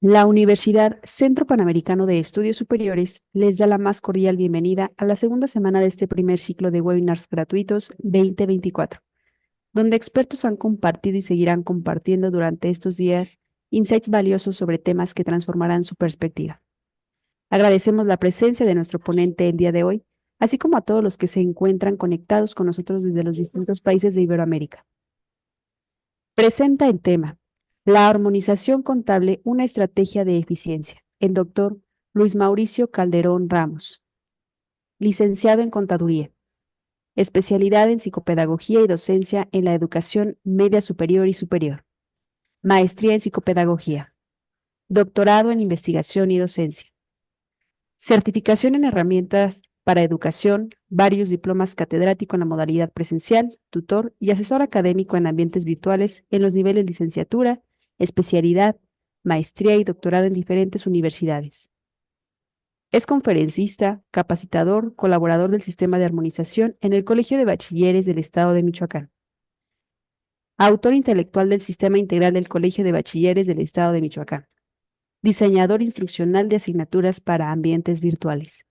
La Universidad Centro Panamericano de Estudios Superiores les da la más cordial bienvenida a la segunda semana de este primer ciclo de webinars gratuitos 2024, donde expertos han compartido y seguirán compartiendo durante estos días insights valiosos sobre temas que transformarán su perspectiva. Agradecemos la presencia de nuestro ponente el día de hoy, así como a todos los que se encuentran conectados con nosotros desde los distintos países de Iberoamérica. Presenta el tema: la armonización contable, una estrategia de eficiencia. El doctor Luis Mauricio Calderón Ramos, licenciado en Contaduría, especialidad en Psicopedagogía y Docencia en la Educación Media Superior y Superior, maestría en Psicopedagogía, doctorado en Investigación y Docencia, certificación en herramientas para educación, varios diplomas catedrático en la modalidad presencial, tutor y asesor académico en ambientes virtuales en los niveles licenciatura, especialidad, maestría y doctorado en diferentes universidades. Es conferencista, capacitador, colaborador del Sistema de Armonización en el Colegio de Bachilleres del Estado de Michoacán. Autor intelectual del Sistema Integral del Colegio de Bachilleres del Estado de Michoacán. Diseñador instruccional de asignaturas para ambientes virtuales.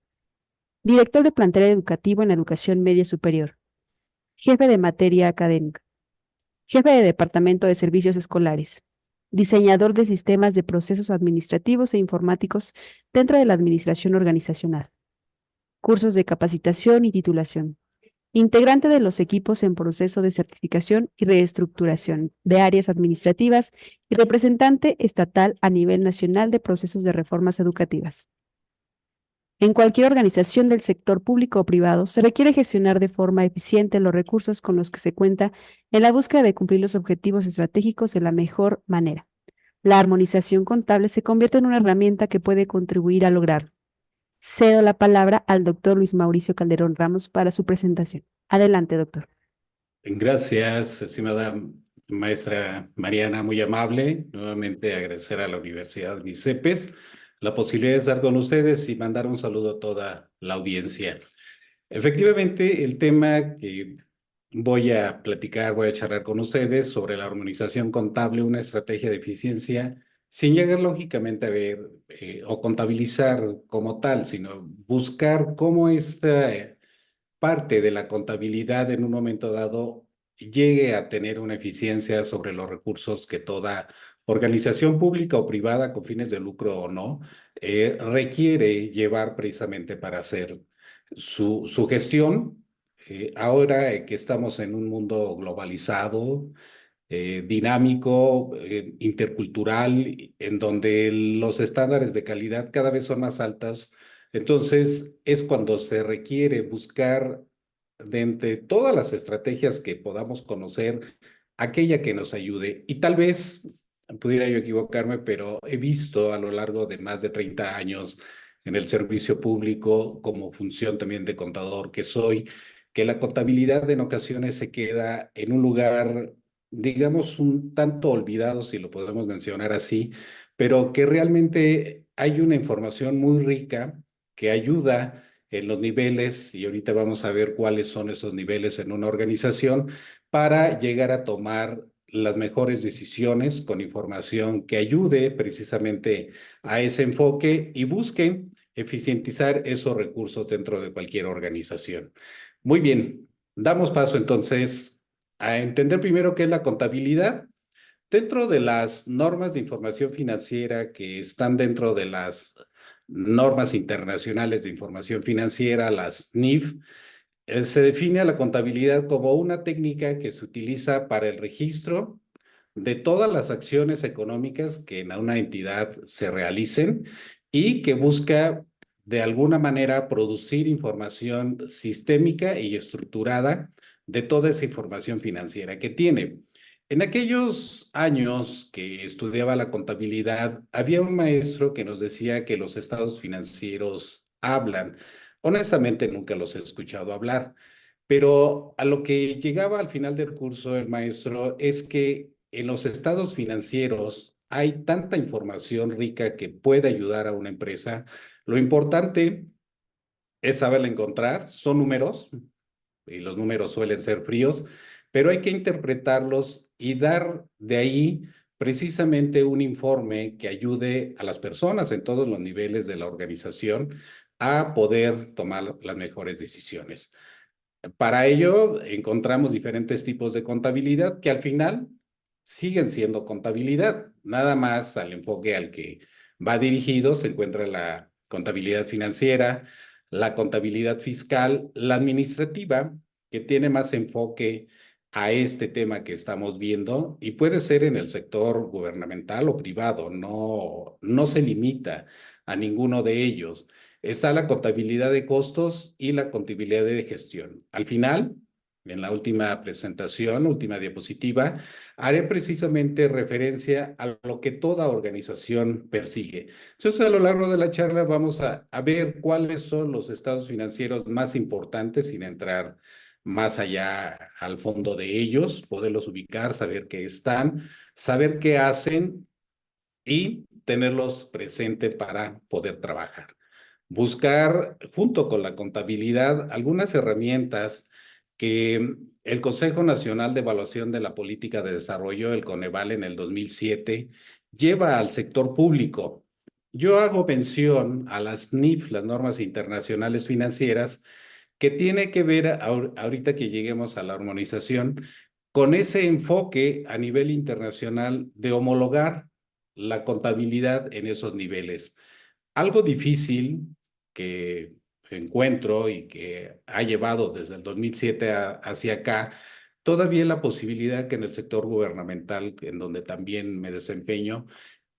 Director de plantel educativo en la educación media superior. Jefe de materia académica. Jefe de departamento de servicios escolares. Diseñador de sistemas de procesos administrativos e informáticos dentro de la administración organizacional. Cursos de capacitación y titulación. Integrante de los equipos en proceso de certificación y reestructuración de áreas administrativas y representante estatal a nivel nacional de procesos de reformas educativas. En cualquier organización del sector público o privado, se requiere gestionar de forma eficiente los recursos con los que se cuenta en la búsqueda de cumplir los objetivos estratégicos de la mejor manera. La armonización contable se convierte en una herramienta que puede contribuir a lograrlo. Cedo la palabra al doctor Luis Mauricio Calderón Ramos para su presentación. Adelante, doctor. Gracias, estimada maestra Mariana, muy amable. Nuevamente agradecer a la Universidad MICEPES la posibilidad de estar con ustedes y mandar un saludo a toda la audiencia. Efectivamente, el tema que voy a platicar, voy a charlar con ustedes sobre la armonización contable, una estrategia de eficiencia, sin llegar lógicamente a ver o contabilizar como tal, sino buscar cómo esta parte de la contabilidad en un momento dado llegue a tener una eficiencia sobre los recursos que toda organización pública o privada con fines de lucro o no requiere llevar precisamente para hacer su gestión. Ahora que estamos en un mundo globalizado, dinámico, intercultural, en donde los estándares de calidad cada vez son más altos. Entonces, es cuando se requiere buscar, de entre todas las estrategias que podamos conocer, aquella que nos ayude. Y tal vez pudiera yo equivocarme, pero he visto a lo largo de más de 30 años en el servicio público, como función también de contador que soy, que la contabilidad en ocasiones se queda en un lugar, digamos, un tanto olvidado, si lo podemos mencionar así, pero que realmente hay una información muy rica que ayuda en los niveles, y ahorita vamos a ver cuáles son esos niveles en una organización, para llegar a tomar las mejores decisiones con información que ayude precisamente a ese enfoque y busque eficientizar esos recursos dentro de cualquier organización. Muy bien, damos paso entonces a entender primero qué es la contabilidad. Dentro de las normas de información financiera que están dentro de las normas internacionales de información financiera, las NIF, se define a la contabilidad como una técnica que se utiliza para el registro de todas las acciones económicas que en una entidad se realicen y que busca de alguna manera producir información sistémica y estructurada de toda esa información financiera que tiene. En aquellos años que estudiaba la contabilidad, había un maestro que nos decía que los estados financieros hablan. Honestamente, nunca los he escuchado hablar, pero a lo que llegaba al final del curso el maestro es que en los estados financieros hay tanta información rica que puede ayudar a una empresa. Lo importante es saberla encontrar, son números, y los números suelen ser fríos, pero hay que interpretarlos y dar de ahí precisamente un informe que ayude a las personas en todos los niveles de la organización a poder tomar las mejores decisiones. Para ello, encontramos diferentes tipos de contabilidad que al final siguen siendo contabilidad. Nada más al enfoque al que va dirigido se encuentra la contabilidad financiera, la contabilidad fiscal, la administrativa, que tiene más enfoque a este tema que estamos viendo y puede ser en el sector gubernamental o privado, no se limita a ninguno de ellos. Está la contabilidad de costos y la contabilidad de gestión. Al final, en la última presentación, última diapositiva, haré precisamente referencia a lo que toda organización persigue. Entonces, a lo largo de la charla vamos a ver cuáles son los estados financieros más importantes sin entrar más allá al fondo de ellos, poderlos ubicar, saber qué están, saber qué hacen y tenerlos presente para poder trabajar. Buscar, junto con la contabilidad, algunas herramientas que el Consejo Nacional de Evaluación de la Política de Desarrollo, el Coneval, en el 2007, lleva al sector público. Yo hago mención a las NIF, las normas internacionales financieras, que tiene que ver, ahorita que lleguemos a la armonización, con ese enfoque a nivel internacional de homologar la contabilidad en esos niveles. Algo difícil que encuentro y que ha llevado desde el 2007 hacia acá, todavía la posibilidad que en el sector gubernamental, en donde también me desempeño,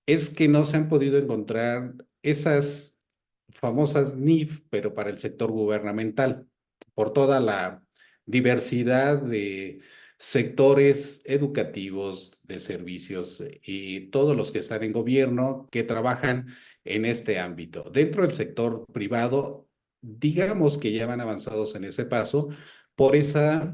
es que no se han podido encontrar esas famosas NIF, pero para el sector gubernamental, por toda la diversidad de sectores educativos, de servicios y todos los que están en gobierno que trabajan en este ámbito. Dentro del sector privado, digamos que ya van avanzados en ese paso por esas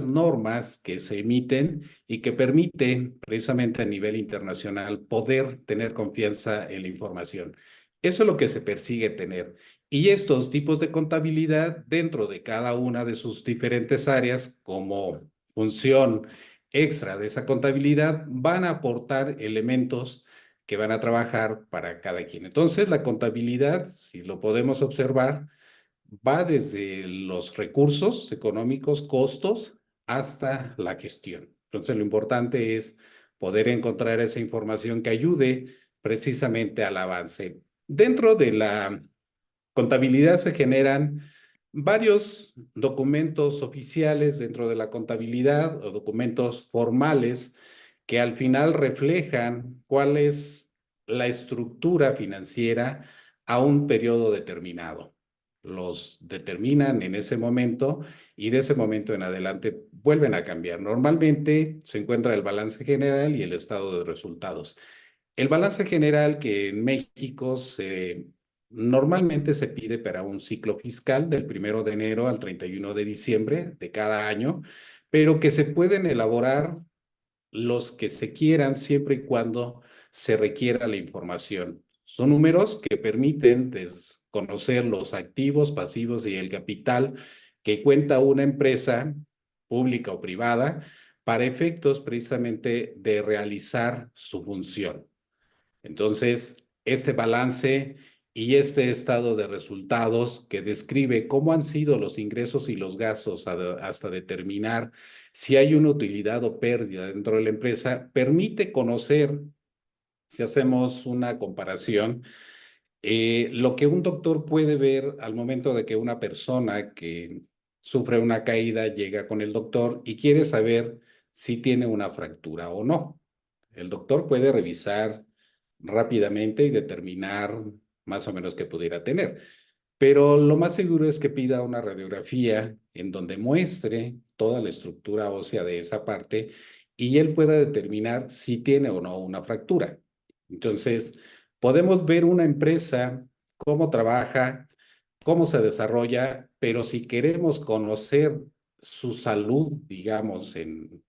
normas que se emiten y que permiten precisamente a nivel internacional poder tener confianza en la información. Eso es lo que se persigue tener. Y estos tipos de contabilidad dentro de cada una de sus diferentes áreas como función extra de esa contabilidad van a aportar elementos que van a trabajar para cada quien. Entonces, la contabilidad, si lo podemos observar, va desde los recursos económicos, costos, hasta la gestión. Entonces, lo importante es poder encontrar esa información que ayude precisamente al avance. Dentro de la contabilidad se generan varios documentos oficiales dentro de la contabilidad o documentos formales que al final reflejan cuál es la estructura financiera a un periodo determinado. Los determinan en ese momento y de ese momento en adelante vuelven a cambiar. Normalmente se encuentra el balance general y el estado de resultados. El balance general que en México normalmente se pide para un ciclo fiscal del 1 de enero al 31 de diciembre de cada año, pero que se pueden elaborar los que se quieran siempre y cuando se requiera la información. Son números que permiten conocer los activos, pasivos y el capital que cuenta una empresa pública o privada para efectos precisamente de realizar su función. Entonces, este balance y este estado de resultados que describe cómo han sido los ingresos y los gastos hasta determinar si hay una utilidad o pérdida dentro de la empresa, permite conocer, si hacemos una comparación, lo que un doctor puede ver al momento de que una persona que sufre una caída llega con el doctor y quiere saber si tiene una fractura o no. El doctor puede revisar rápidamente y determinar más o menos qué pudiera tener. Pero lo más seguro es que pida una radiografía en donde muestre toda la estructura ósea de esa parte y él pueda determinar si tiene o no una fractura. Entonces, podemos ver una empresa, cómo trabaja, cómo se desarrolla, pero si queremos conocer su salud, digamos, en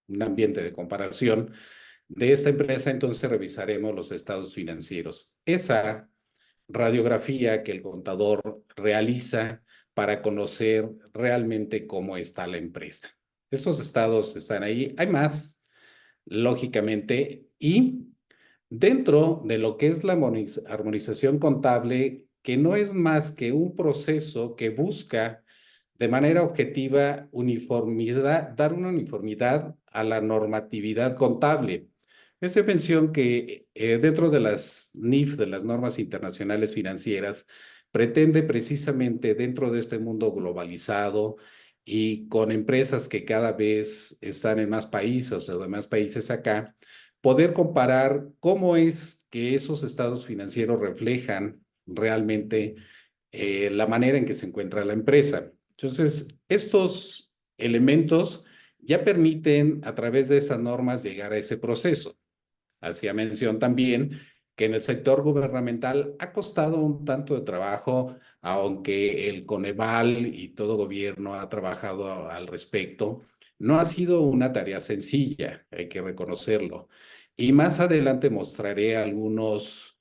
un ambiente de comparación de esta empresa, entonces revisaremos los estados financieros. Esa radiografía que el contador realiza para conocer realmente cómo está la empresa. Esos estados están ahí. Hay más. lógicamente, y dentro de lo que es la armonización contable, que no es más que un proceso que busca de manera objetiva uniformidad, dar una uniformidad a la normatividad contable. Esta mención que dentro de las NIF, de las normas internacionales financieras, pretende precisamente dentro de este mundo globalizado y con empresas que cada vez están en más países o de más países acá, poder comparar cómo es que esos estados financieros reflejan realmente la manera en que se encuentra la empresa. Entonces, estos elementos ya permiten a través de esas normas llegar a ese proceso. Hacía mención también que en el sector gubernamental ha costado un tanto de trabajo, aunque el Coneval y todo gobierno ha trabajado al respecto. No ha sido una tarea sencilla, hay que reconocerlo. Y más adelante mostraré algunos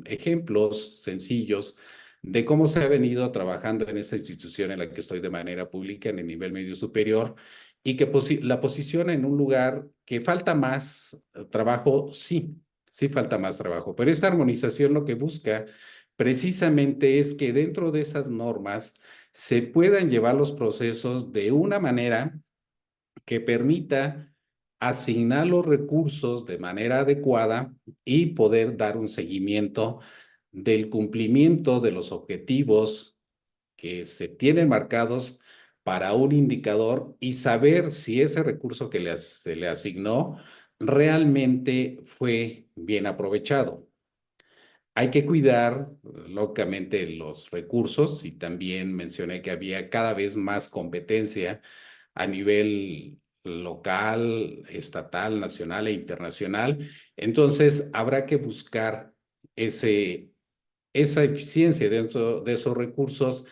ejemplos sencillos de cómo se ha venido trabajando en esa institución en la que estoy de manera pública en el nivel medio superior y que la posiciona en un lugar que falta más trabajo, sí, sí falta más trabajo, pero esta armonización lo que busca precisamente es que dentro de esas normas se puedan llevar los procesos de una manera que permita asignar los recursos de manera adecuada y poder dar un seguimiento del cumplimiento de los objetivos que se tienen marcados para un indicador y saber si ese recurso que se le asignó realmente fue bien aprovechado. Hay que cuidar, lógicamente, los recursos y también mencioné que había cada vez más competencia a nivel local, estatal, nacional e internacional. Entonces, habrá que buscar esa eficiencia dentro de esos recursos,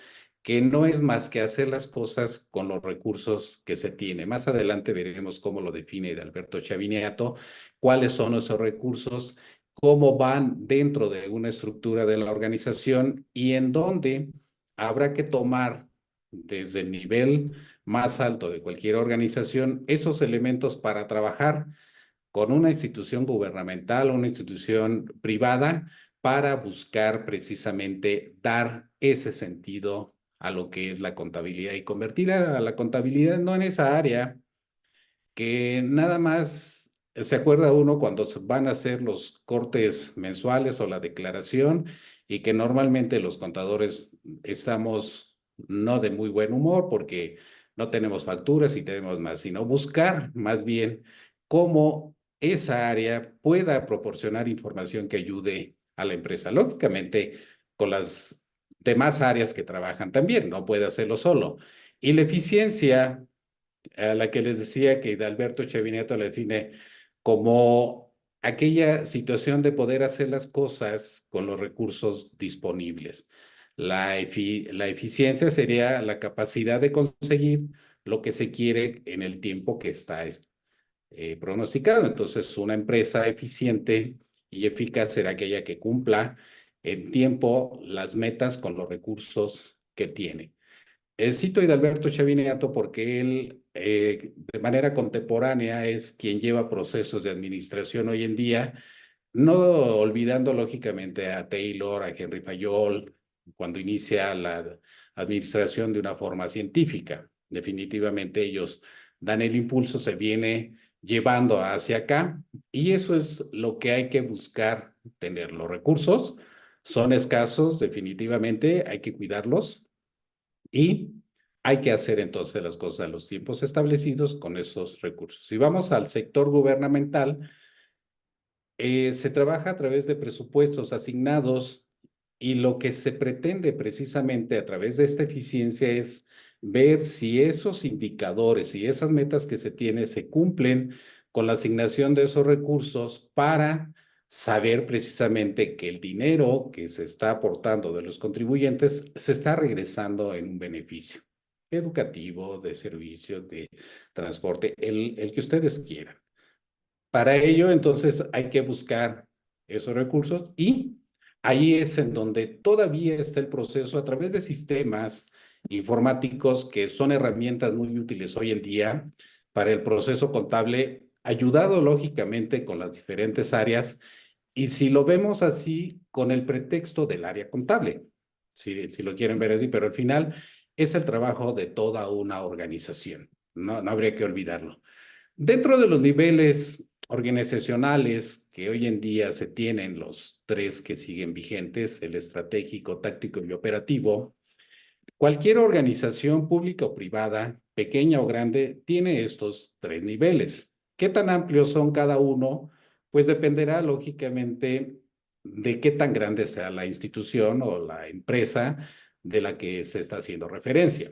que no es más que hacer las cosas con los recursos que se tiene. Más adelante veremos cómo lo define Alberto Chaviniato, cuáles son esos recursos, cómo van dentro de una estructura de la organización y en dónde habrá que tomar desde el nivel más alto de cualquier organización esos elementos para trabajar con una institución gubernamental o una institución privada para buscar precisamente dar ese sentido a lo que es la contabilidad y convertir a la contabilidad no en esa área que nada más se acuerda uno cuando van a hacer los cortes mensuales o la declaración y que normalmente los contadores estamos no de muy buen humor porque no tenemos facturas y tenemos más, sino buscar más bien cómo esa área pueda proporcionar información que ayude a la empresa. Lógicamente, con las demás áreas que trabajan también, no puede hacerlo solo. Y la eficiencia a la que les decía que Alberto Chavineto la define como aquella situación de poder hacer las cosas con los recursos disponibles. La eficiencia sería la capacidad de conseguir lo que se quiere en el tiempo que está pronosticado. Entonces, una empresa eficiente y eficaz será aquella que cumpla en tiempo las metas con los recursos que tiene. Cito a Alberto Chaviniato porque él, de manera contemporánea, es quien lleva procesos de administración hoy en día, no olvidando lógicamente a Taylor, a Henry Fayol, cuando inicia la administración de una forma científica. Definitivamente ellos dan el impulso, se viene llevando hacia acá y eso es lo que hay que buscar tener. Los recursos son escasos, definitivamente hay que cuidarlos y hay que hacer entonces las cosas a los tiempos establecidos con esos recursos. Si vamos al sector gubernamental, se trabaja a través de presupuestos asignados y lo que se pretende precisamente a través de esta eficiencia es ver si esos indicadores y esas metas que se tienen se cumplen con la asignación de esos recursos para saber precisamente que el dinero que se está aportando de los contribuyentes se está regresando en un beneficio educativo, de servicio, de transporte, el que ustedes quieran. Para ello, entonces, hay que buscar esos recursos y ahí es en donde todavía está el proceso a través de sistemas informáticos que son herramientas muy útiles hoy en día para el proceso contable. ayudado lógicamente con las diferentes áreas, y si lo vemos así, con el pretexto del área contable, si lo quieren ver así, pero al final es el trabajo de toda una organización, no habría que olvidarlo. Dentro de los niveles organizacionales que hoy en día se tienen, los tres que siguen vigentes, el estratégico, táctico y operativo, cualquier organización pública o privada, pequeña o grande, tiene estos tres niveles. ¿Qué tan amplios son cada uno? Pues dependerá lógicamente de qué tan grande sea la institución o la empresa de la que se está haciendo referencia.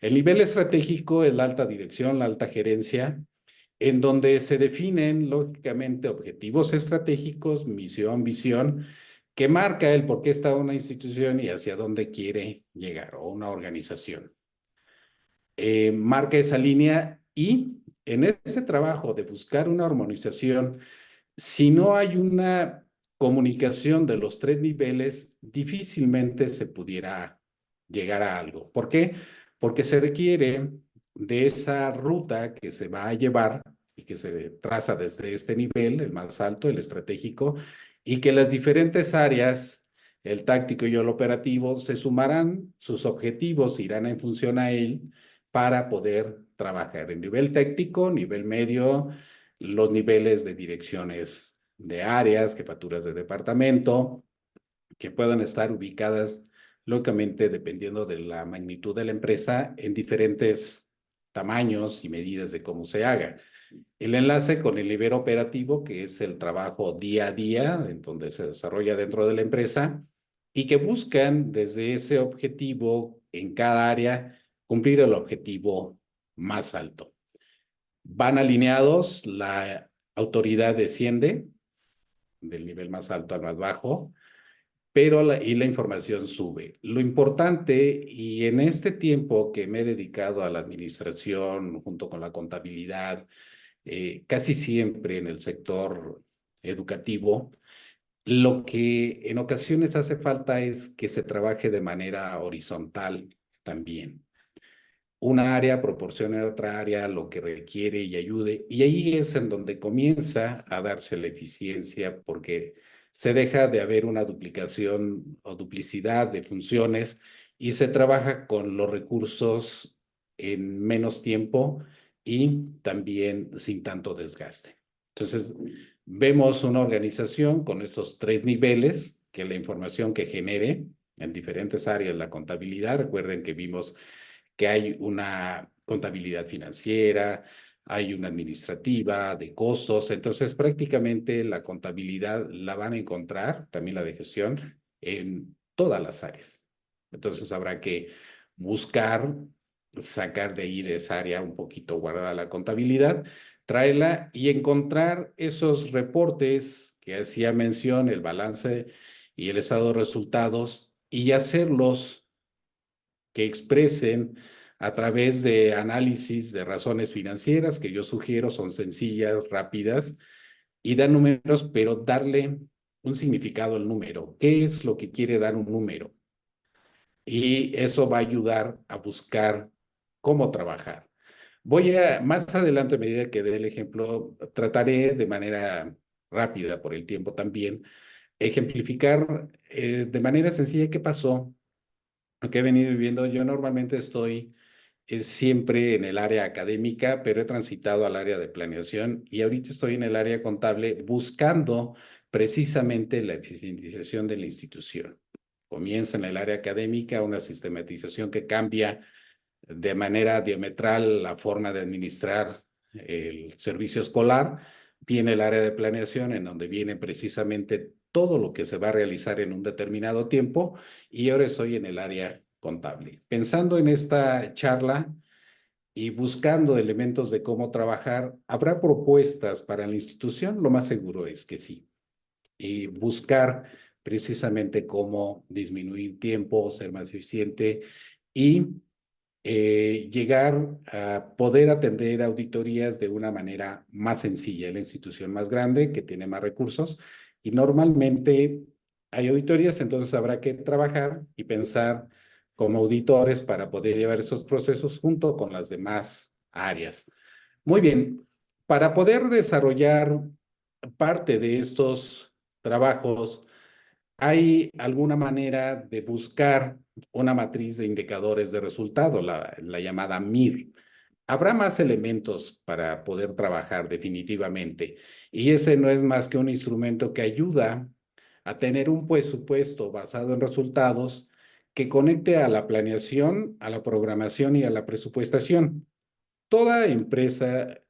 El nivel estratégico es la alta dirección, la alta gerencia, en donde se definen lógicamente objetivos estratégicos, misión, visión, que marca el por qué está una institución y hacia dónde quiere llegar, o una organización. Marca esa línea, y en ese trabajo de buscar una armonización, si no hay una comunicación de los tres niveles, difícilmente se pudiera llegar a algo. ¿Por qué? Porque se requiere de esa ruta que se va a llevar y que se traza desde este nivel, el más alto, el estratégico, y que las diferentes áreas, el táctico y el operativo, se sumarán, sus objetivos irán en función a él para poder trabajar en nivel táctico, nivel medio, los niveles de direcciones de áreas, jefaturas de departamento, que puedan estar ubicadas, lógicamente, dependiendo de la magnitud de la empresa, en diferentes tamaños y medidas de cómo se haga. El enlace con el nivel operativo, que es el trabajo día a día, en donde se desarrolla dentro de la empresa, y que buscan desde ese objetivo en cada área cumplir el objetivo más alto. Van alineados, la autoridad desciende del nivel más alto al más bajo, pero la información sube. Lo importante, y en este tiempo que me he dedicado a la administración junto con la contabilidad, casi siempre en el sector educativo, lo que en ocasiones hace falta es que se trabaje de manera horizontal también. Una área proporciona a otra área lo que requiere y ayude, y ahí es en donde comienza a darse la eficiencia, porque se deja de haber una duplicación o duplicidad de funciones y se trabaja con los recursos en menos tiempo y también sin tanto desgaste. Entonces, vemos una organización con estos tres niveles, que la información que genere en diferentes áreas, la contabilidad, recuerden que vimos que hay una contabilidad financiera, hay una administrativa de costos, entonces prácticamente la contabilidad la van a encontrar, también la de gestión, en todas las áreas. Entonces habrá que buscar sacar de ahí, de esa área un poquito guardada la contabilidad, traerla y encontrar esos reportes que hacía mención, el balance y el estado de resultados, y hacerlos que expresen a través de análisis de razones financieras, que yo sugiero son sencillas, rápidas, y dan números, pero darle un significado al número. ¿Qué es lo que quiere dar un número? Y eso va a ayudar a buscar cómo trabajar. Voy a, más adelante, a medida que dé el ejemplo, trataré de manera rápida, por el tiempo también, ejemplificar de manera sencilla qué pasó, lo que he venido viviendo. Yo normalmente estoy siempre en el área académica, pero he transitado al área de planeación y ahorita estoy en el área contable buscando precisamente la eficientización de la institución. Comienza en el área académica una sistematización que cambia de manera diametral la forma de administrar el servicio escolar. Viene el área de planeación, en donde viene precisamente todo lo que se va a realizar en un determinado tiempo, y ahora estoy en el área contable. Pensando en esta charla y buscando elementos de cómo trabajar, ¿habrá propuestas para la institución? Lo más seguro es que sí. Y buscar precisamente cómo disminuir tiempo, ser más eficiente y llegar a poder atender auditorías de una manera más sencilla. La institución más grande, que tiene más recursos, y normalmente hay auditorías, entonces habrá que trabajar y pensar como auditores para poder llevar esos procesos junto con las demás áreas. Muy bien, Para poder desarrollar parte de estos trabajos, ¿hay alguna manera de buscar una matriz de indicadores de resultado, la llamada MIR? Habrá más elementos para poder trabajar definitivamente, y ese no es más que un instrumento que ayuda a tener un presupuesto basado en resultados que conecte a la planeación, a la programación y a la presupuestación. Toda empresa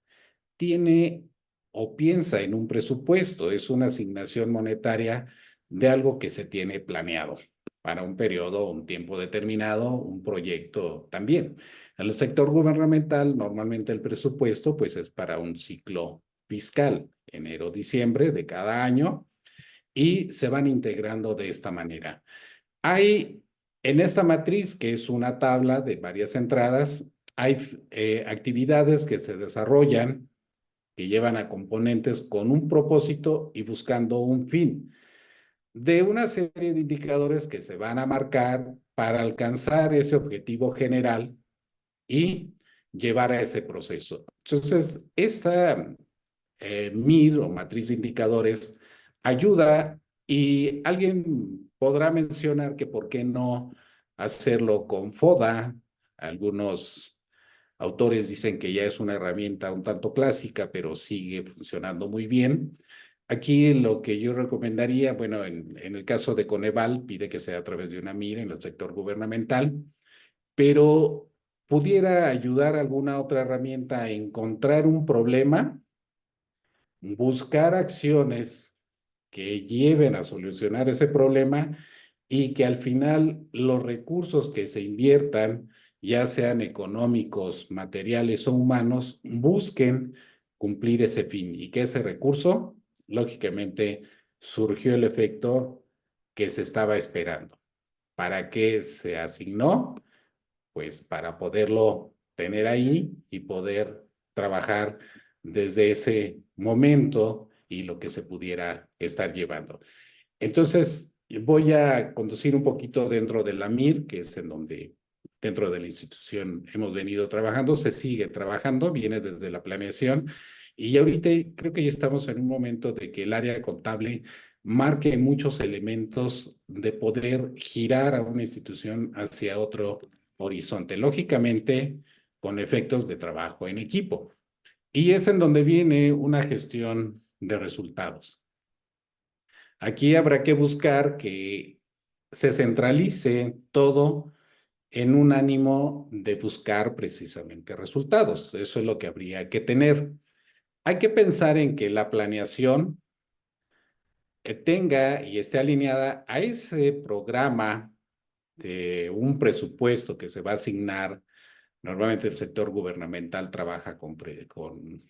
tiene o piensa en un presupuesto, es una asignación monetaria de algo que se tiene planeado para un periodo, un tiempo determinado, un proyecto también. En el sector gubernamental, normalmente el presupuesto pues es para un ciclo fiscal, enero-diciembre de cada año, y se van integrando de esta manera. Hay en esta matriz, que es una tabla de varias entradas, hay actividades que se desarrollan que llevan a componentes con un propósito y buscando un fin, de una serie de indicadores que se van a marcar para alcanzar ese objetivo general y llevar a ese proceso. Entonces, esta MIR o matriz de indicadores ayuda, y alguien podrá mencionar que por qué no hacerlo con FODA. Algunos autores dicen que ya es una herramienta un tanto clásica, pero sigue funcionando muy bien. Aquí lo que yo recomendaría, bueno, en el caso de Coneval, pide que sea a través de una MIR en el sector gubernamental, pero pudiera ayudar alguna otra herramienta a encontrar un problema, buscar acciones que lleven a solucionar ese problema, y que al final los recursos que se inviertan, ya sean económicos, materiales o humanos, busquen cumplir ese fin, y que ese recurso, lógicamente, surgió el efecto que se estaba esperando. ¿Para qué se asignó? Pues para poderlo tener ahí y poder trabajar desde ese momento y lo que se pudiera estar llevando. Entonces, voy a conducir un poquito dentro de la MIR, que es en donde dentro de la institución hemos venido trabajando, se sigue trabajando, viene desde la planeación, y ahorita creo que ya estamos en un momento de que el área contable marque muchos elementos de poder girar a una institución hacia otro horizonte, lógicamente con efectos de trabajo en equipo. Y es en donde viene una gestión de resultados. Aquí habrá que buscar que se centralice todo en un ánimo de buscar precisamente resultados. Eso es lo que habría que tener. Hay que pensar en que la planeación tenga y esté alineada a ese programa de un presupuesto que se va a asignar. Normalmente el sector gubernamental trabaja con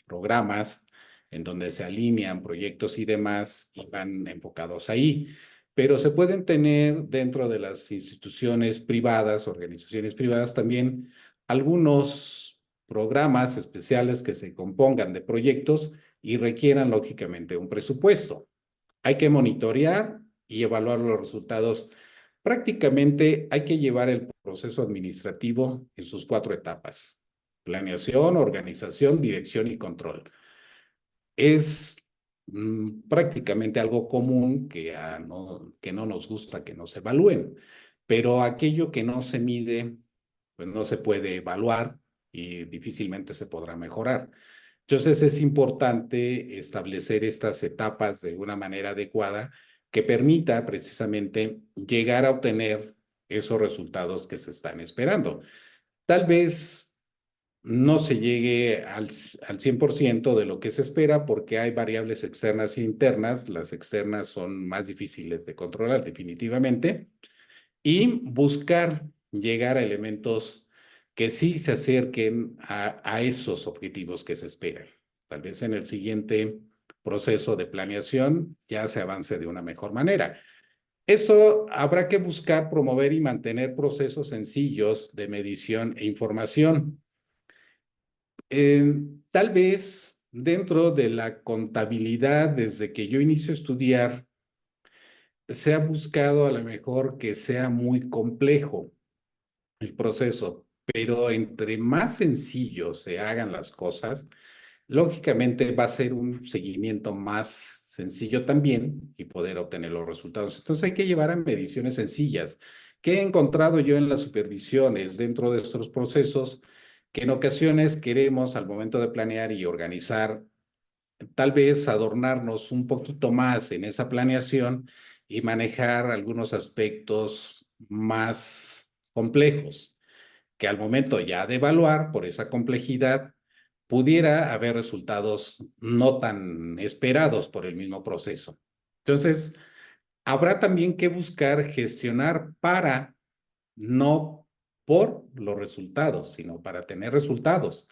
programas en donde se alinean proyectos y demás y van enfocados ahí, pero se pueden tener dentro de las instituciones privadas, organizaciones privadas también, algunos programas especiales que se compongan de proyectos y requieran lógicamente un presupuesto. Hay que monitorear y evaluar los resultados. Prácticamente hay que llevar el proceso administrativo en sus 4 etapas: planeación, organización, dirección y control. Es prácticamente algo común que no nos gusta que nos evalúen, pero aquello que no se mide, pues no se puede evaluar y difícilmente se podrá mejorar. Entonces es importante establecer estas etapas de una manera adecuada que permita precisamente llegar a obtener esos resultados que se están esperando. Tal vez no se llegue al 100% de lo que se espera, porque hay variables externas e internas. Las externas son más difíciles de controlar definitivamente, y buscar llegar a elementos que sí se acerquen a esos objetivos que se esperan. Tal vez en el siguiente proceso de planeación ya se avance de una mejor manera. Esto habrá que buscar promover y mantener procesos sencillos de medición e información. Tal vez dentro de la contabilidad, desde que yo inicio a estudiar, se ha buscado a lo mejor que sea muy complejo el proceso, pero entre más sencillo se hagan las cosas, lógicamente va a ser un seguimiento más sencillo también y poder obtener los resultados. Entonces hay que llevar a mediciones sencillas. ¿Qué he encontrado yo en las supervisiones dentro de estos procesos? Que en ocasiones queremos al momento de planear y organizar, tal vez adornarnos un poquito más en esa planeación y manejar algunos aspectos más complejos, que al momento ya de evaluar por esa complejidad, pudiera haber resultados no tan esperados por el mismo proceso. Entonces, habrá también que buscar gestionar para, no por los resultados, sino para tener resultados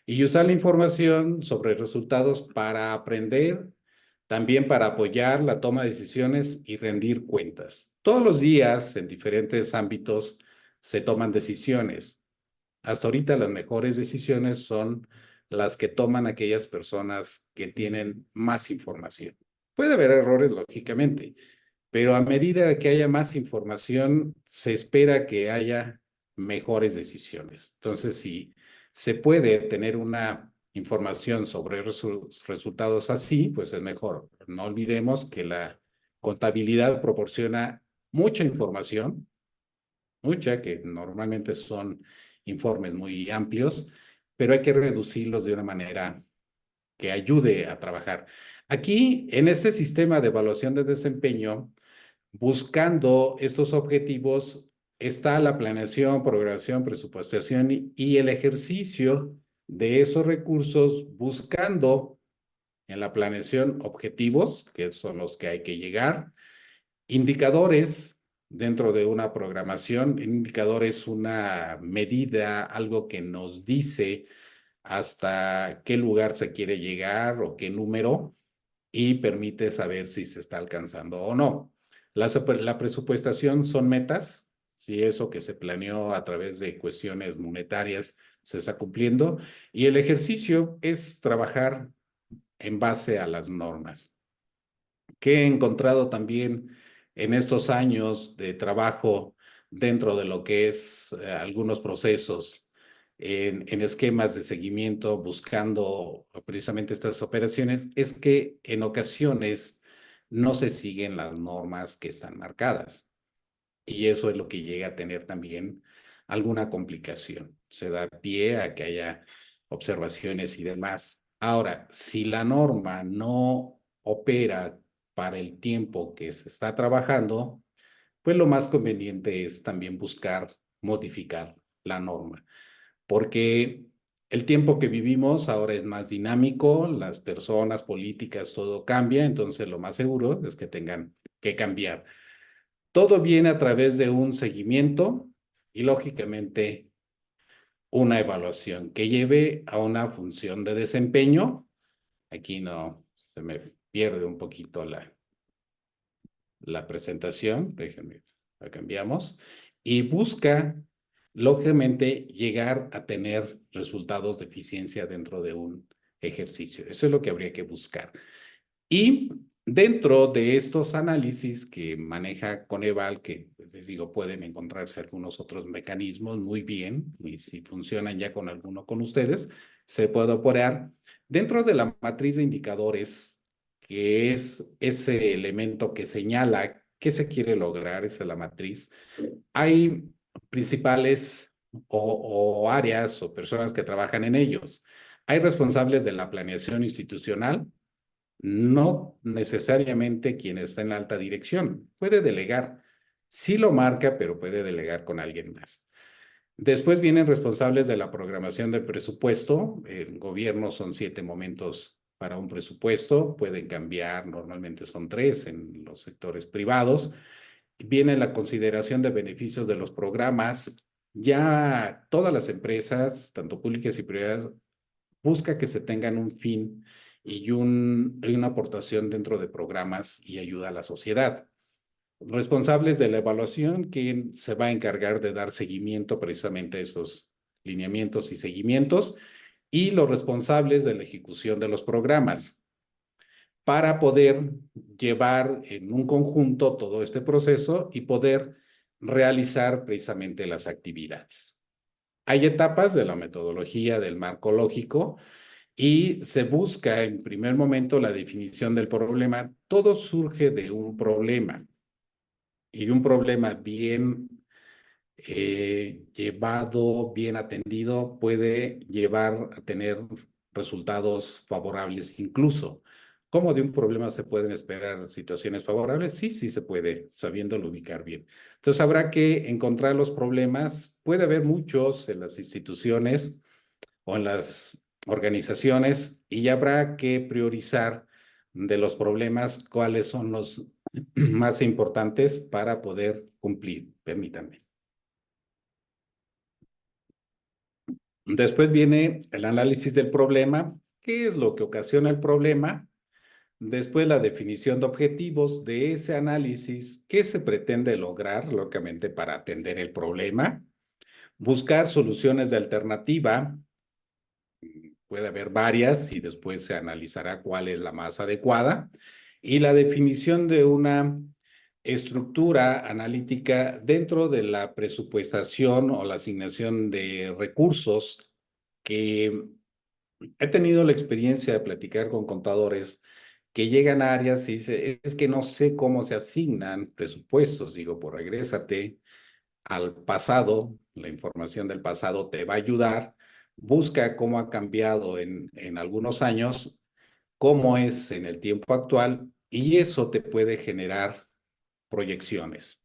y usar la información sobre resultados para aprender, también para apoyar la toma de decisiones y rendir cuentas. Todos los días, en diferentes ámbitos, se toman decisiones. Hasta ahorita las mejores decisiones son las que toman aquellas personas que tienen más información. Puede haber errores, lógicamente, pero a medida que haya más información, se espera que haya mejores decisiones. Entonces, si se puede tener una información sobre resultados así, pues es mejor. No olvidemos que la contabilidad proporciona mucha información, mucha, que normalmente son informes muy amplios, pero hay que reducirlos de una manera que ayude a trabajar. Aquí, en este sistema de evaluación de desempeño, buscando estos objetivos, está la planeación, programación, presupuestación y el ejercicio de esos recursos, buscando en la planeación objetivos, que son los que hay que llegar, indicadores dentro de una programación. Un indicador es una medida, algo que nos dice hasta qué lugar se quiere llegar o qué número, y permite saber si se está alcanzando o no. La presupuestación son metas, si eso que se planeó a través de cuestiones monetarias se está cumpliendo, y el ejercicio es trabajar en base a las normas. Que he encontrado también en estos años de trabajo dentro de lo que es algunos procesos en esquemas de seguimiento, buscando precisamente estas operaciones, es que en ocasiones no se siguen las normas que están marcadas. Y eso es lo que llega a tener también alguna complicación. Se da pie a que haya observaciones y demás. Ahora, si la norma no opera para el tiempo que se está trabajando, pues lo más conveniente es también buscar modificar la norma, porque el tiempo que vivimos ahora es más dinámico, las personas, políticas, todo cambia, entonces lo más seguro es que tengan que cambiar. Todo viene a través de un seguimiento y, lógicamente, una evaluación que lleve a una función de desempeño. Aquí no se me pierde un poquito la presentación. Déjenme, la cambiamos. Y busca, lógicamente, llegar a tener resultados de eficiencia dentro de un ejercicio. Eso es lo que habría que buscar. Y dentro de estos análisis que maneja Coneval, que les digo, pueden encontrarse algunos otros mecanismos muy bien, y si funcionan ya con alguno con ustedes, se puede operar dentro de la matriz de indicadores, que es ese elemento que señala qué se quiere lograr, esa es la matriz. Hay principales o áreas o personas que trabajan en ellos. Hay responsables de la planeación institucional, no necesariamente quien está en la alta dirección. Puede delegar. Sí lo marca, pero puede delegar con alguien más. Después vienen responsables de la programación del presupuesto. El gobierno son 7 momentos para un presupuesto. Pueden cambiar, normalmente son 3 en los sectores privados. Viene la consideración de beneficios de los programas. Ya todas las empresas, tanto públicas y privadas, busca que se tengan un fin y una aportación dentro de programas y ayuda a la sociedad. Responsables de la evaluación, quien se va a encargar de dar seguimiento precisamente a esos lineamientos y seguimientos, y los responsables de la ejecución de los programas, para poder llevar en un conjunto todo este proceso y poder realizar precisamente las actividades. Hay etapas de la metodología del marco lógico, y se busca en primer momento la definición del problema. Todo surge de un problema y un problema bien llevado, bien atendido, puede llevar a tener resultados favorables incluso. ¿Cómo de un problema se pueden esperar situaciones favorables? Sí, sí se puede, sabiéndolo ubicar bien. Entonces habrá que encontrar los problemas. Puede haber muchos en las instituciones o en las organizaciones y ya habrá que priorizar de los problemas cuáles son los más importantes para poder cumplir. Permítanme. Después viene el análisis del problema. ¿Qué es lo que ocasiona el problema? Después la definición de objetivos de ese análisis. ¿Qué se pretende lograr, lógicamente, para atender el problema? Buscar soluciones de alternativa. Puede haber varias y después se analizará cuál es la más adecuada. Y la definición de una estructura analítica dentro de la presupuestación o la asignación de recursos, que he tenido la experiencia de platicar con contadores que llegan a áreas y dicen, es que no sé cómo se asignan presupuestos. Digo, pues regrésate al pasado, la información del pasado te va a ayudar. Busca cómo ha cambiado en algunos años, cómo es en el tiempo actual, y eso te puede generar proyecciones,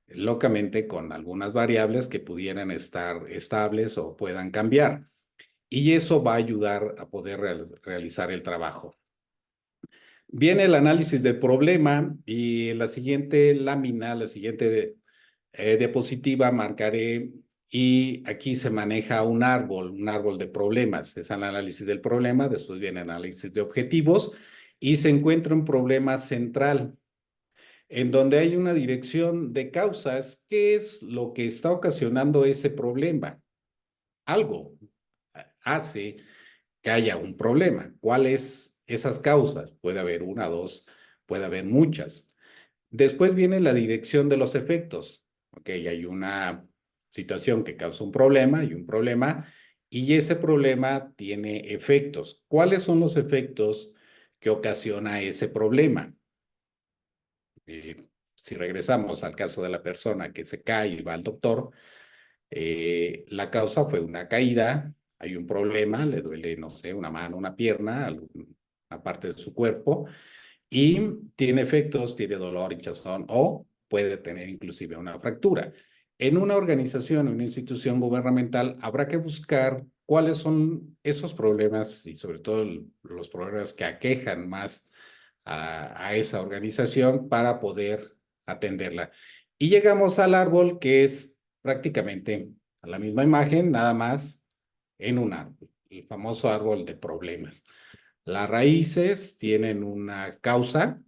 locamente con algunas variables que pudieran estar estables o puedan cambiar. Y eso va a ayudar a poder realizar el trabajo. Viene el análisis del problema y en la siguiente lámina, la siguiente diapositiva marcaré, y aquí se maneja un árbol de problemas. Es el análisis del problema, después viene el análisis de objetivos y se encuentra un problema central en donde hay una dirección de causas. ¿Qué es lo que está ocasionando ese problema? Algo hace que haya un problema. ¿Cuáles esas causas? Puede haber una, dos, puede haber muchas. Después viene la dirección de los efectos. Ok, hay una situación que causa un problema y un problema, y ese problema tiene efectos. ¿Cuáles son los efectos que ocasiona ese problema? Si regresamos al caso de la persona que se cae y va al doctor, la causa fue una caída, hay un problema, le duele, no sé, una mano, una pierna, alguna parte de su cuerpo, y tiene efectos, tiene dolor, hinchazón o puede tener inclusive una fractura. En una organización, una institución gubernamental, habrá que buscar cuáles son esos problemas y sobre todo los problemas que aquejan más a esa organización para poder atenderla. Y llegamos al árbol, que es prácticamente a la misma imagen, nada más en un árbol, el famoso árbol de problemas. Las raíces tienen una causa,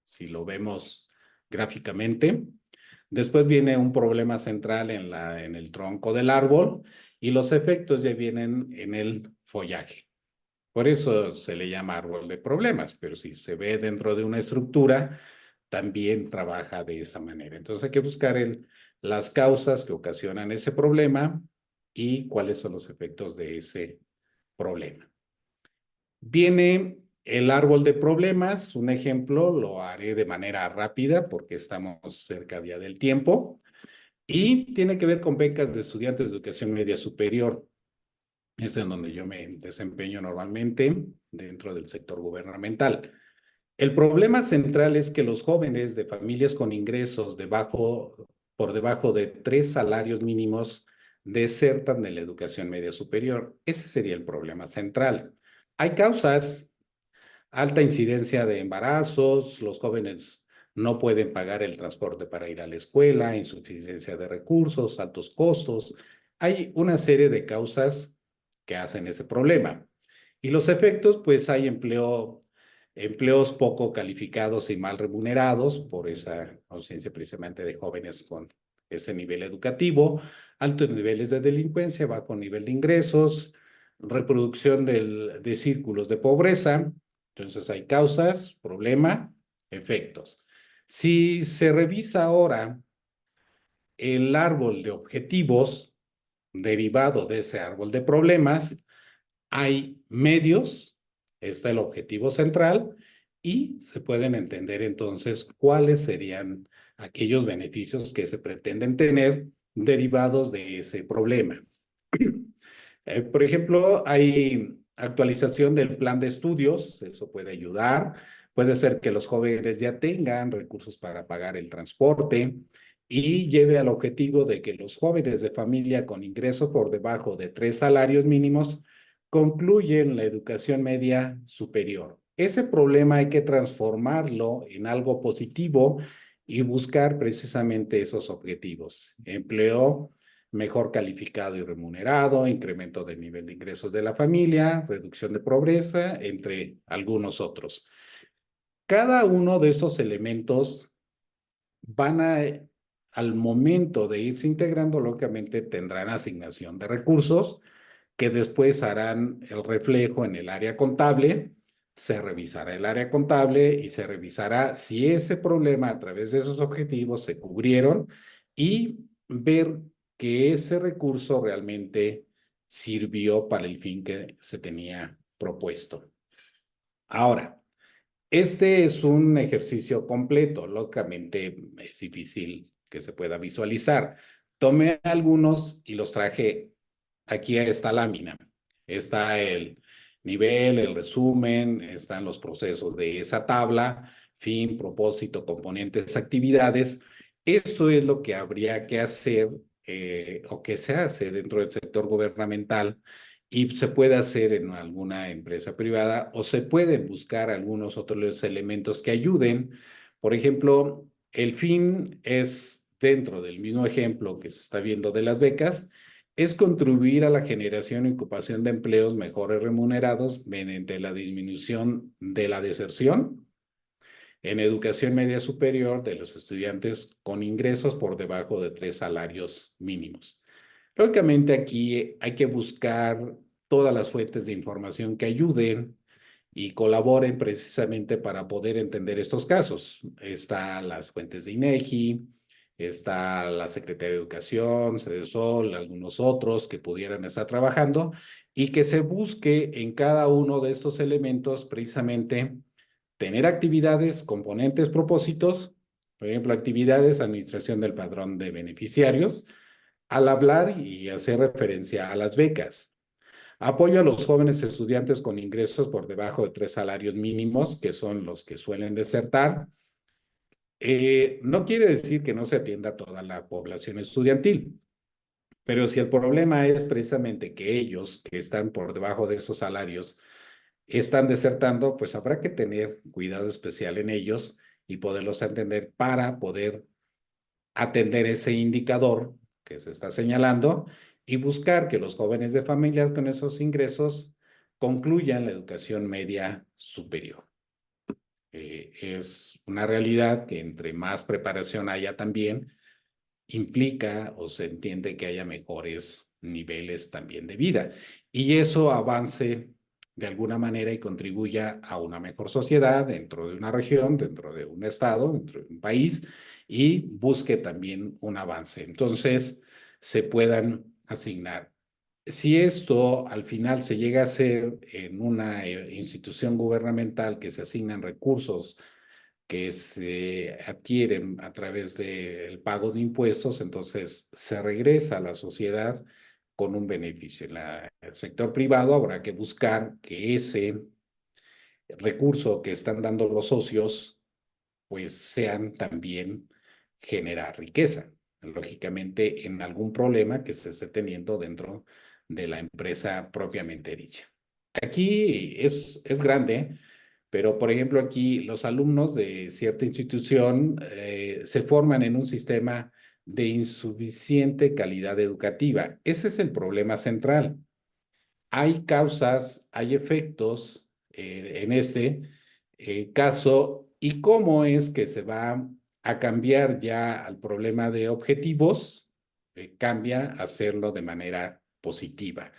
si lo vemos gráficamente. Después viene un problema central en el tronco del árbol y los efectos ya vienen en el follaje. Por eso se le llama árbol de problemas, pero si se ve dentro de una estructura, también trabaja de esa manera. Entonces hay que buscar las causas que ocasionan ese problema y cuáles son los efectos de ese problema. Viene el árbol de problemas, un ejemplo, lo haré de manera rápida porque estamos cerca ya del tiempo, y tiene que ver con becas de estudiantes de educación media superior. Es en donde yo me desempeño normalmente dentro del sector gubernamental. El problema central es que los jóvenes de familias con ingresos por debajo de 3 salarios mínimos desertan de la educación media superior. Ese sería el problema central. Hay causas: alta incidencia de embarazos, los jóvenes no pueden pagar el transporte para ir a la escuela, insuficiencia de recursos, altos costos. Hay una serie de causas que hacen ese problema. Y los efectos, pues hay empleos poco calificados y mal remunerados por esa ausencia precisamente de jóvenes con ese nivel educativo, altos niveles de delincuencia, bajo nivel de ingresos, reproducción de círculos de pobreza. Entonces hay causas, problema, efectos. Si se revisa ahora el árbol de objetivos derivado de ese árbol de problemas, hay medios, está el objetivo central y se pueden entender entonces cuáles serían aquellos beneficios que se pretenden tener derivados de ese problema. Por ejemplo, hay actualización del plan de estudios, eso puede ayudar. Puede ser que los jóvenes ya tengan recursos para pagar el transporte y lleve al objetivo de que los jóvenes de familia con ingreso por debajo de 3 salarios mínimos concluyen la educación media superior. Ese problema hay que transformarlo en algo positivo y buscar precisamente esos objetivos. Empleo mejor calificado y remunerado, incremento del nivel de ingresos de la familia, reducción de pobreza, entre algunos otros. Cada uno de estos elementos van al momento de irse integrando, lógicamente tendrán asignación de recursos que después harán el reflejo en el área contable. Se revisará el área contable y se revisará si ese problema a través de esos objetivos se cubrieron y ver que ese recurso realmente sirvió para el fin que se tenía propuesto. Ahora, este es un ejercicio completo, lógicamente es difícil que se pueda visualizar. Tomé algunos y los traje aquí a esta lámina. Está el nivel, el resumen, están los procesos de esa tabla, fin, propósito, componentes, actividades. Esto es lo que habría que hacer o que se hace dentro del sector gubernamental y se puede hacer en alguna empresa privada o se pueden buscar algunos otros elementos que ayuden. Por ejemplo, el fin es dentro del mismo ejemplo que se está viendo de las becas, es contribuir a la generación y ocupación de empleos mejores remunerados mediante la disminución de la deserción en educación media superior de los estudiantes con ingresos por debajo de 3 salarios mínimos. Lógicamente aquí hay que buscar todas las fuentes de información que ayuden y colaboren precisamente para poder entender estos casos. Están las fuentes de INEGI, está la Secretaría de Educación, CEDESOL, algunos otros que pudieran estar trabajando y que se busque en cada uno de estos elementos precisamente tener actividades, componentes, propósitos, por ejemplo, actividades, administración del padrón de beneficiarios, al hablar y hacer referencia a las becas. Apoyo a los jóvenes estudiantes con ingresos por debajo de 3 salarios mínimos, que son los que suelen desertar. No quiere decir que no se atienda a toda la población estudiantil, pero si el problema es precisamente que ellos que están por debajo de esos salarios están desertando, pues habrá que tener cuidado especial en ellos y poderlos atender para poder atender ese indicador que se está señalando y buscar que los jóvenes de familias con esos ingresos concluyan la educación media superior. Es una realidad que entre más preparación haya también, implica o se entiende que haya mejores niveles también de vida. Y eso avance de alguna manera y contribuya a una mejor sociedad dentro de una región, dentro de un estado, dentro de un país y busque también un avance. Entonces, se puedan asignar. Si esto al final se llega a hacer en una institución gubernamental que se asignan recursos que se adquieren a través del pago de impuestos, entonces se regresa a la sociedad con un beneficio. En el sector privado habrá que buscar que ese recurso que están dando los socios, pues sean también generar riqueza, lógicamente en algún problema que se esté teniendo dentro de la empresa propiamente dicha. Aquí es grande, pero por ejemplo aquí los alumnos de cierta institución se forman en un sistema de insuficiente calidad educativa. Ese es el problema central. Hay causas, hay efectos en este caso y cómo es que se va a cambiar ya al problema de objetivos, cambia a hacerlo de manera positiva.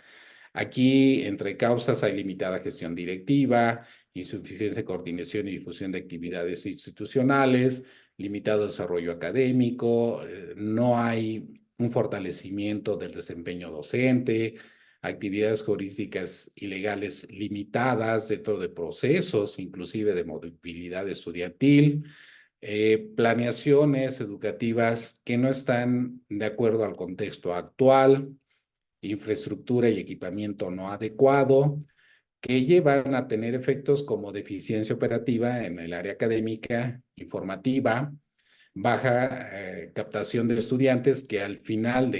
Aquí, entre causas, hay limitada gestión directiva, insuficiencia de coordinación y difusión de actividades institucionales, limitado desarrollo académico, no hay un fortalecimiento del desempeño docente, actividades jurídicas ilegales limitadas dentro de procesos, inclusive de movilidad estudiantil, planeaciones educativas que no están de acuerdo al contexto actual, infraestructura y equipamiento no adecuado, que llevan a tener efectos como deficiencia operativa en el área académica, informativa, baja captación de estudiantes que al final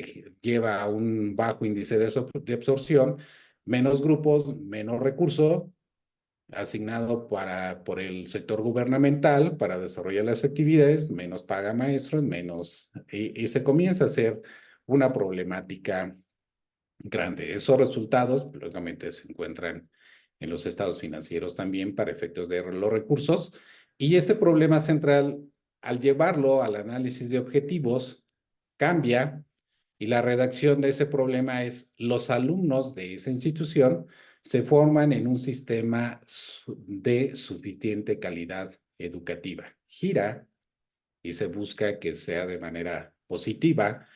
lleva a un bajo índice de absorción, menos grupos, menos recursos asignado por el sector gubernamental para desarrollar las actividades, menos paga maestros, menos, y se comienza a hacer una problemática grande. Esos resultados, lógicamente, se encuentran en los estados financieros también para efectos de los recursos. Y este problema central, al llevarlo al análisis de objetivos, cambia y la redacción de ese problema es los alumnos de esa institución se forman en un sistema de suficiente calidad educativa. Gira y se busca que sea de manera positiva,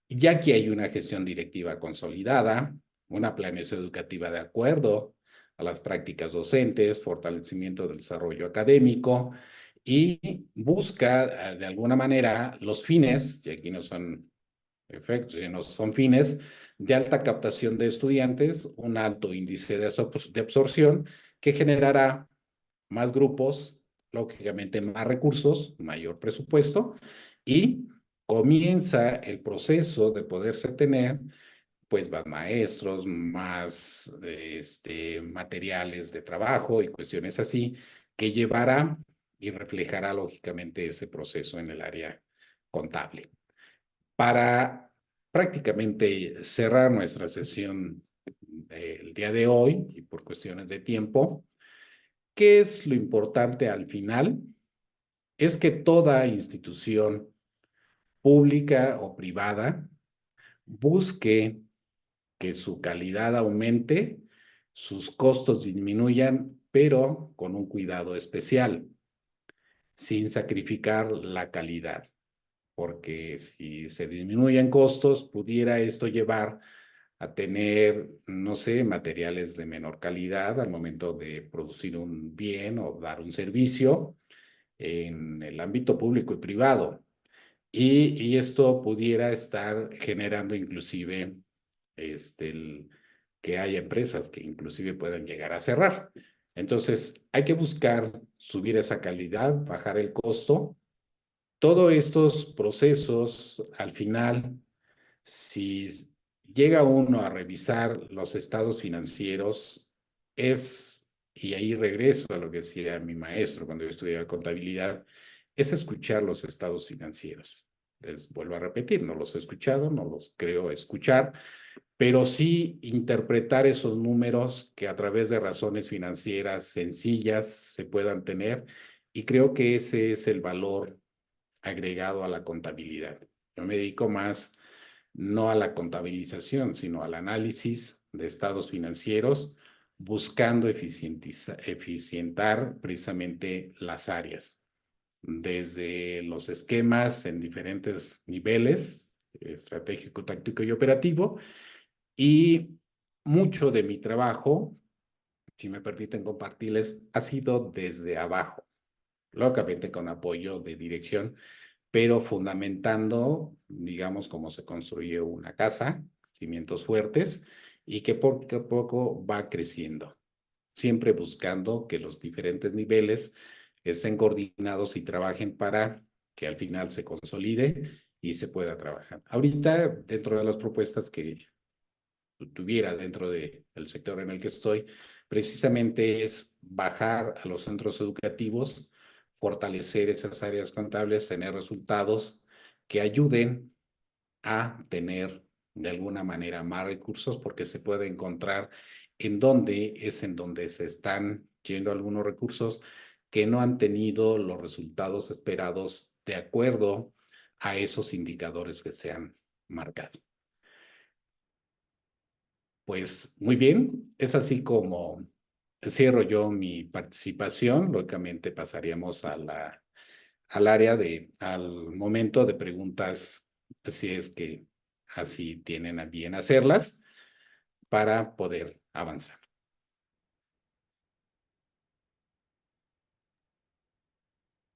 ya que hay una gestión directiva consolidada, una planeación educativa de acuerdo a las prácticas docentes, fortalecimiento del desarrollo académico y busca de alguna manera los fines, y aquí no son efectos, sino son fines de alta captación de estudiantes, un alto índice de absorción que generará más grupos, lógicamente más recursos, mayor presupuesto y comienza el proceso de poderse tener pues más maestros, más materiales de trabajo y cuestiones así que llevará y reflejará lógicamente ese proceso en el área contable. Para prácticamente cerrar nuestra sesión el día de hoy y por cuestiones de tiempo, ¿qué es lo importante al final? Es que toda institución pública o privada busque que su calidad aumente, sus costos disminuyan, pero con un cuidado especial, sin sacrificar la calidad, porque si se disminuyen costos, pudiera esto llevar a tener, no sé, materiales de menor calidad al momento de producir un bien o dar un servicio en el ámbito público y privado. Y esto pudiera estar generando inclusive que haya empresas que inclusive puedan llegar a cerrar. Entonces, hay que buscar subir esa calidad, bajar el costo. Todos estos procesos, al final, si llega uno a revisar los estados financieros, y ahí regreso a lo que decía mi maestro cuando yo estudiaba contabilidad, es escuchar los estados financieros. Les vuelvo a repetir, no los he escuchado, no los creo escuchar, pero sí interpretar esos números que a través de razones financieras sencillas se puedan tener, y creo que ese es el valor agregado a la contabilidad. Yo me dedico más no a la contabilización, sino al análisis de estados financieros, buscando eficientar precisamente las áreas, desde los esquemas en diferentes niveles, estratégico, táctico y operativo, y mucho de mi trabajo, si me permiten compartirles, ha sido desde abajo, lógicamente con apoyo de dirección, pero fundamentando, digamos, cómo se construye una casa, cimientos fuertes, y que poco a poco va creciendo, siempre buscando que los diferentes niveles estén coordinados y trabajen para que al final se consolide y se pueda trabajar. Ahorita, dentro de las propuestas que tuviera dentro del sector en el que estoy, precisamente es bajar a los centros educativos, fortalecer esas áreas contables, tener resultados que ayuden a tener de alguna manera más recursos, porque se puede encontrar en donde se están yendo algunos recursos que no han tenido los resultados esperados de acuerdo a esos indicadores que se han marcado. Pues muy bien, es así como cierro yo mi participación. Lógicamente pasaríamos al área al momento de preguntas, si es que así tienen a bien hacerlas. para poder avanzar.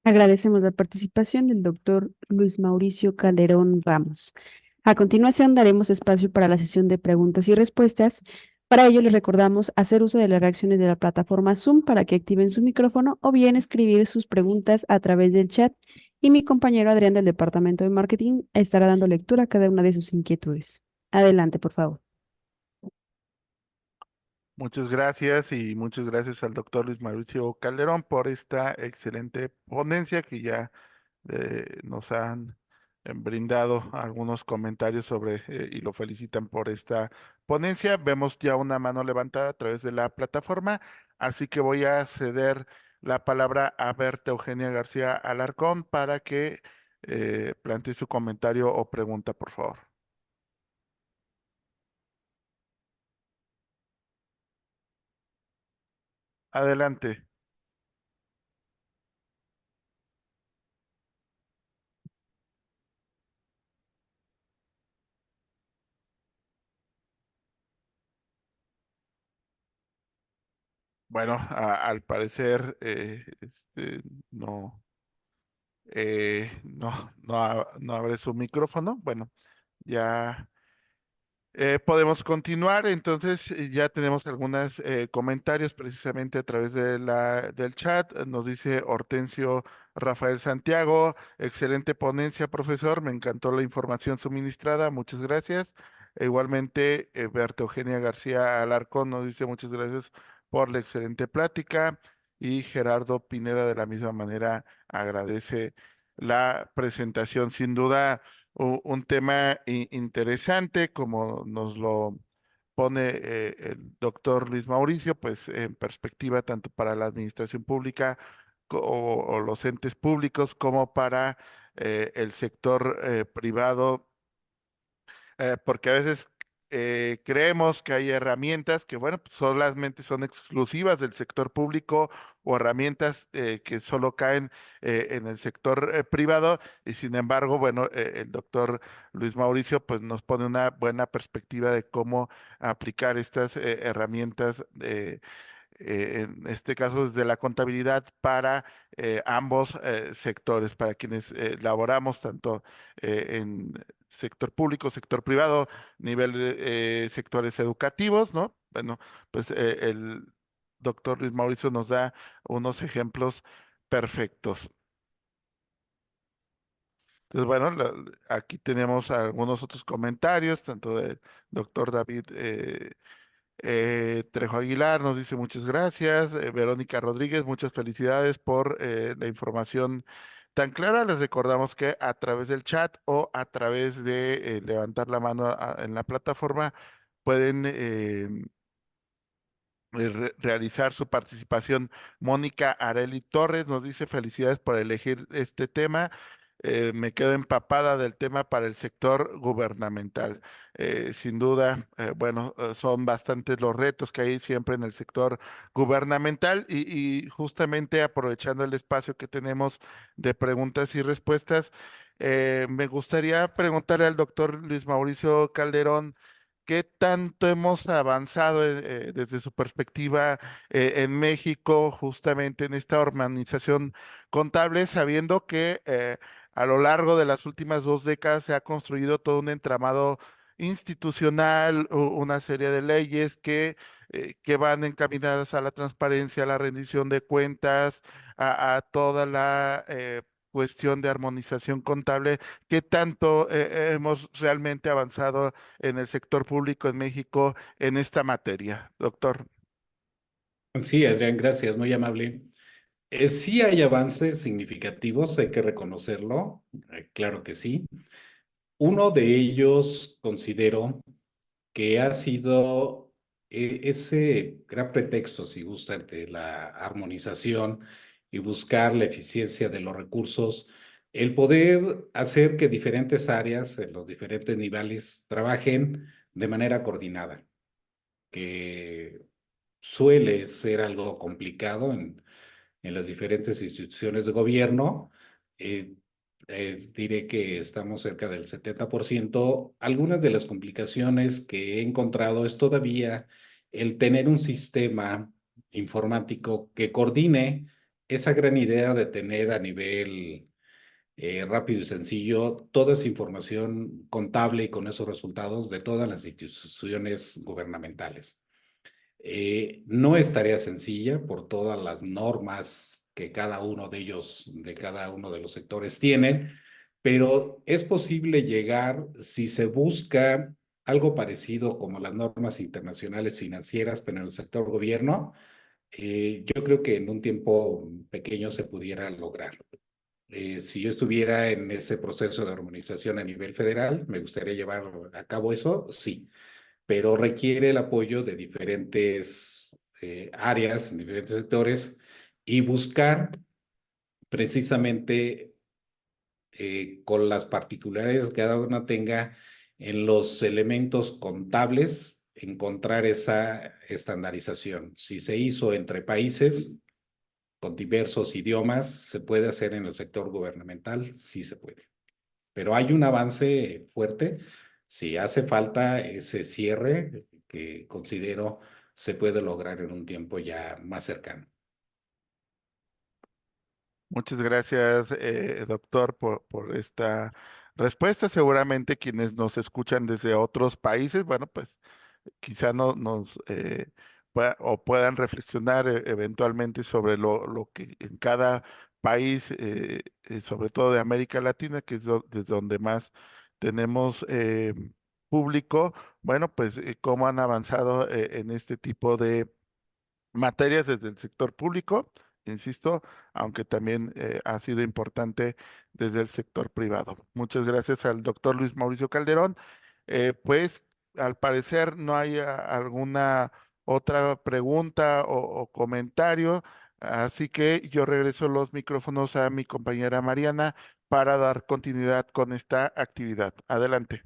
Agradecemos la participación del doctor Luis Mauricio Calderón Ramos. A continuación, daremos espacio para la sesión de preguntas y respuestas. Para ello, les recordamos hacer uso de las reacciones de la plataforma Zoom para que activen su micrófono o bien escribir sus preguntas a través del chat y mi compañero Adrián del Departamento de Marketing estará dando lectura a cada una de sus inquietudes. Adelante, por favor. Muchas gracias y muchas gracias al doctor Luis Mauricio Calderón por esta excelente ponencia que ya nos han brindado algunos comentarios sobre y lo felicitan por esta ponencia. Vemos ya una mano levantada a través de la plataforma, así que voy a ceder la palabra a Berta Eugenia García Alarcón para que plantee su comentario o pregunta, por favor. Adelante. Bueno, al parecer no, no abre su micrófono. Bueno, ya podemos continuar. Entonces, ya tenemos algunos comentarios precisamente a través de del chat. Nos dice Hortensio Rafael Santiago, excelente ponencia, profesor. Me encantó la información suministrada. Muchas gracias. E igualmente, Berta Eugenia García Alarcón nos dice muchas gracias por la excelente plática. Y Gerardo Pineda, de la misma manera, agradece la presentación. Sin duda un tema interesante, como nos lo pone el doctor Luis Mauricio, pues en perspectiva tanto para la administración pública o los entes públicos como para el sector privado, porque a veces creemos que hay herramientas que, bueno, pues solamente son exclusivas del sector público o herramientas que solo caen en el sector privado y sin embargo, bueno, el doctor Luis Mauricio pues nos pone una buena perspectiva de cómo aplicar estas herramientas en este caso desde la contabilidad para ambos sectores, para quienes laboramos tanto en sector público, sector privado, nivel de sectores educativos, ¿no? Bueno, pues el doctor Luis Mauricio nos da unos ejemplos perfectos. Entonces, bueno, aquí tenemos algunos otros comentarios, tanto del doctor David Trejo Aguilar nos dice muchas gracias. Verónica Rodríguez, muchas felicidades por la información tan clara. Les recordamos que a través del chat o a través de levantar la mano en la plataforma pueden realizar su participación. Mónica Areli Torres nos dice felicidades por elegir este tema. Me quedo empapada del tema para el sector gubernamental. Sin duda, bueno, son bastantes los retos que hay siempre en el sector gubernamental y justamente aprovechando el espacio que tenemos de preguntas y respuestas, me gustaría preguntarle al doctor Luis Mauricio Calderón. ¿Qué tanto hemos avanzado desde su perspectiva en México, justamente en esta organización contable, sabiendo que a lo largo de las últimas 2 décadas se ha construido todo un entramado institucional, una serie de leyes que van encaminadas a la transparencia, a la rendición de cuentas, a toda la cuestión de armonización contable? ¿Qué tanto hemos realmente avanzado en el sector público en México en esta materia, doctor? Sí, Adrián, gracias, muy amable. Sí hay avances significativos, hay que reconocerlo, claro que sí. Uno de ellos considero que ha sido ese gran pretexto, si gustan, de la armonización y buscar la eficiencia de los recursos, el poder hacer que diferentes áreas en los diferentes niveles trabajen de manera coordinada, que suele ser algo complicado en las diferentes instituciones de gobierno. eh, diré que estamos cerca del 70%. Algunas de las complicaciones que he encontrado es todavía el tener un sistema informático que coordine esa gran idea de tener a nivel rápido y sencillo toda esa información contable y con esos resultados de todas las instituciones gubernamentales. No es tarea sencilla por todas las normas que cada uno de ellos, de cada uno de los sectores tiene, pero es posible llegar si se busca algo parecido como las normas internacionales financieras, pero en el sector gobierno. Yo creo que en un tiempo pequeño se pudiera lograr. Si yo estuviera en ese proceso de armonización a nivel federal, me gustaría llevar a cabo eso, sí, pero requiere el apoyo de diferentes áreas, en diferentes sectores, y buscar precisamente con las particularidades que cada una tenga en los elementos contables, encontrar esa estandarización. Si se hizo entre países con diversos idiomas, se puede hacer en el sector gubernamental, sí se puede. Pero hay un avance fuerte. Si hace falta ese cierre que considero se puede lograr en un tiempo ya más cercano. Muchas gracias, doctor, por esta respuesta. Seguramente quienes nos escuchan desde otros países, bueno, pues quizá no, nos o puedan reflexionar eventualmente sobre lo que en cada país, sobre todo de América Latina, que es desde donde más tenemos público, bueno, pues cómo han avanzado en este tipo de materias desde el sector público, insisto, aunque también ha sido importante desde el sector privado. Muchas gracias al doctor Luis Mauricio Calderón. Pues al parecer no hay alguna otra pregunta o comentario, así que yo regreso los micrófonos a mi compañera Mariana para dar continuidad con esta actividad. Adelante.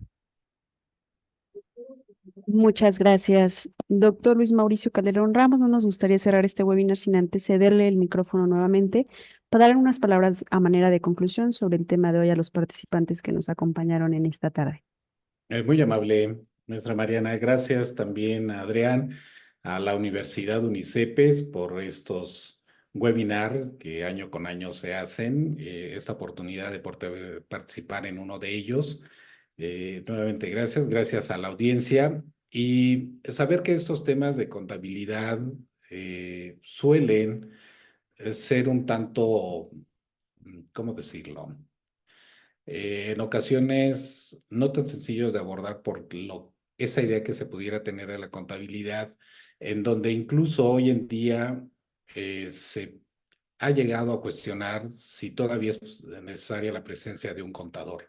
Muchas gracias, doctor Luis Mauricio Calderón Ramos. No nos gustaría cerrar este webinar sin antes cederle el micrófono nuevamente para dar unas palabras a manera de conclusión sobre el tema de hoy a los participantes que nos acompañaron en esta tarde. Muy amable, nuestra Mariana. Gracias también a Adrián, a la Universidad UNICEPES por estos webinar que año con año se hacen, esta oportunidad de participar en uno de ellos. Nuevamente, gracias. Gracias a la audiencia y saber que estos temas de contabilidad suelen ser un tanto, ¿cómo decirlo? En ocasiones no tan sencillos de abordar por esa idea que se pudiera tener de la contabilidad, en donde incluso hoy en día se ha llegado a cuestionar si todavía es necesaria la presencia de un contador.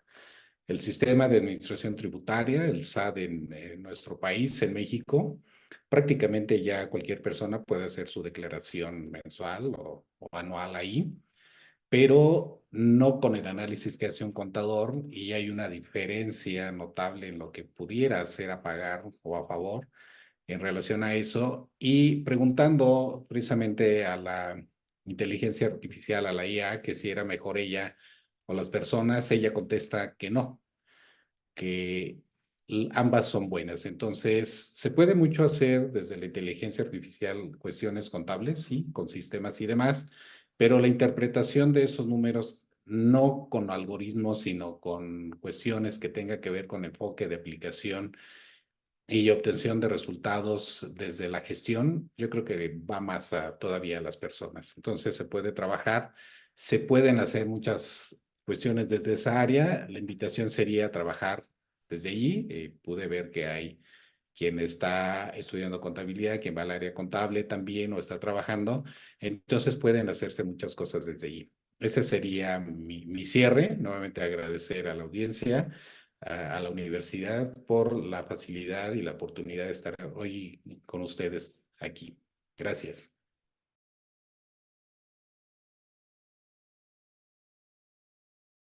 El sistema de administración tributaria, el SAT en nuestro país, en México, prácticamente ya cualquier persona puede hacer su declaración mensual o anual ahí, pero no con el análisis que hace un contador, y hay una diferencia notable en lo que pudiera hacer a pagar o a favor en relación a eso. Y preguntando precisamente a la inteligencia artificial, a la IA, que si era mejor ella o las personas, ella contesta que no, que ambas son buenas. Entonces, se puede mucho hacer desde la inteligencia artificial, cuestiones contables, sí, con sistemas y demás, pero la interpretación de esos números, no con algoritmos, sino con cuestiones que tenga que ver con enfoque de aplicación y obtención de resultados desde la gestión, yo creo que va más a todavía a las personas. Entonces se puede trabajar, se pueden hacer muchas cuestiones desde esa área. La invitación sería trabajar desde allí. Pude ver que hay quien está estudiando contabilidad, quien va al área contable también o está trabajando. Entonces pueden hacerse muchas cosas desde allí. Ese sería mi cierre. Nuevamente agradecer a la audiencia, a la universidad por la facilidad y la oportunidad de estar hoy con ustedes aquí. Gracias.